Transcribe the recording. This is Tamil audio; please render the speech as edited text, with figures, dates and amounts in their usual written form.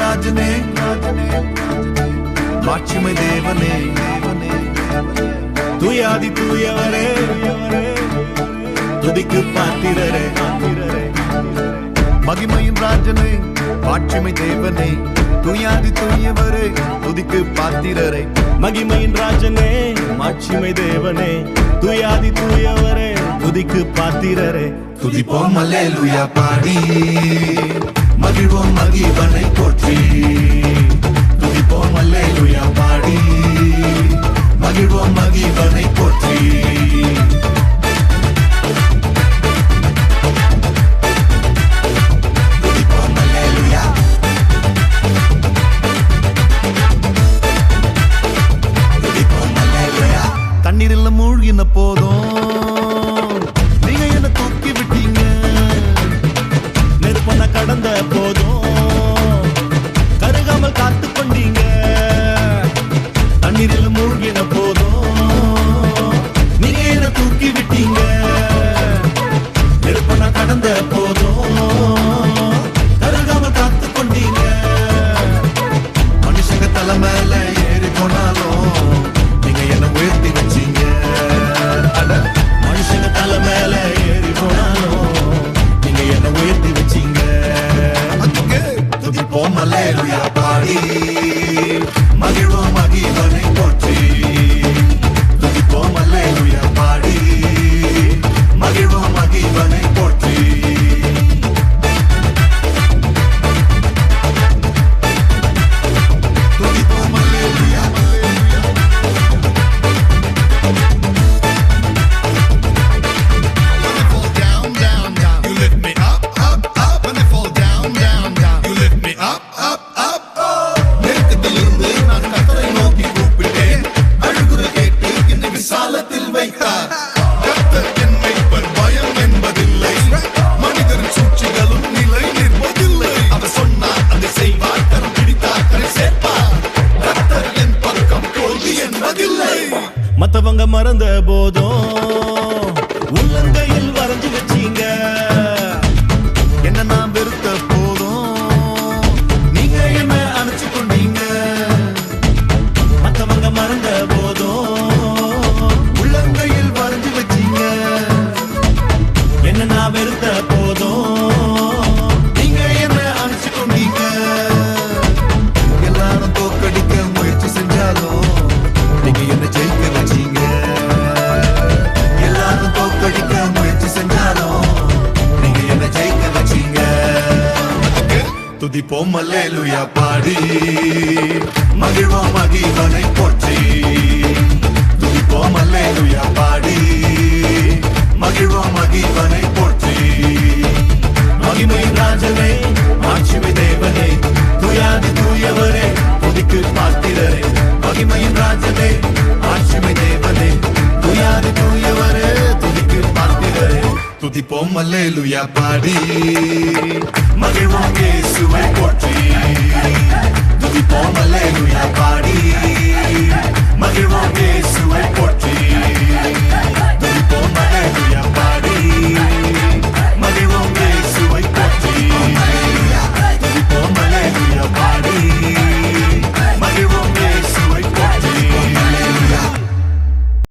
ராஜனே மாட்சிமை தேவனே தூயாதி தூயவரே துதிக்கு பாத்திரரே மகிமையின் ராஜனே மாட்சிமை தேவனே தூயாதி தூயவரே துதிக்கு பாத்திரரே மகிமையின் ராஜனே மாட்சிமை தேவனே தூயாதி தூயவரே துதிக்கு பாத்திரரே துதிப்போம் அல்லேலூயா பாடி மகிழ்வோம் மகிவனை போற்றி துதிப்போம் அல்லேலூயா பாடி மகிழ்வோம் மகிவனை போற்றி துதிப்போம் அல்லேலூயா துதிப்போம் அல்லேலூயா தண்ணீரில் மூழ்கின போதும் நீங்க என்ன தூக்கி விட்டீங்க நெருப்பன கடந்த போதும் கருகாமல் காத்து கொண்டீங்க தண்ணீரில் மூழ்கின போதும் நீங்க என்ன தூக்கி விட்டீங்க நெருப்பன கடந்த போதும் கருகாமல் காத்து கொண்டீங்க மனுஷங்க தலை மேல ஏறி போனாலும் நீங்க என்ன உயர்த்தி வச்சீங்க மனுஷங்க தலை மேல ஏறி போனாலும் நீங்க என்ன உயர்த்தி வச்சீங்க துதிப்போம் அல்லேலூயா பாடி மகிழ்வோம் மகிவனை போற்றி துதிப்போம் அல்லேலூயா பாடி மகிழ்வோம் மகிவனை போற்றி துதிப்போம் அல்லேலூயா மத்தவங்க மறந்த போதும் உள்ளங்கையில் வரைஞ்சு வச்சீங்க என்ன நான் வெறுத்த போதும் நீங்க என்ன அணைச்சு கொண்டீங்க மத்தவங்க மறந்த போதும் உள்ளங்கையில் வரைஞ்சு வச்சீங்க என்ன நான் வெறுத்த போதும் நீங்க என்ன அணைச்சு கொண்டீங்க எல்லாரும் தோக்கடிக்க முயற்சி செஞ்சாலும் நீங்க என்ன ஜெயிக்க வச்சீங்க எல்லாரும் தோக்கடிக்க முயற்சி செஞ்சாலும் நீங்க என்ன ஜெயிக்க வச்சீங்க துதிப்போம் அல்லேலூயா பாடி மகிழ்வோம் மகிவனை போற்றி துதிப்போம் அல்லேலூயா பாடி மகிழ்வோம் மகிவனை போற்றி மகிமையின் ராஜனே மாட்சிமை தேவனே தூயாதி தூயவரே துதிக்கு பாத்திரரே மகிமையின் ராஜனே மாட்சிமை தேவனே தூயாதி தூயவரே துதிக்கு பாத்திரரே துதிப்போம் அல்லேலூயா பாடி மகிழ்வோம் இயேசுவை போற்றி துதிப்போம் அல்லேலூயா பாடி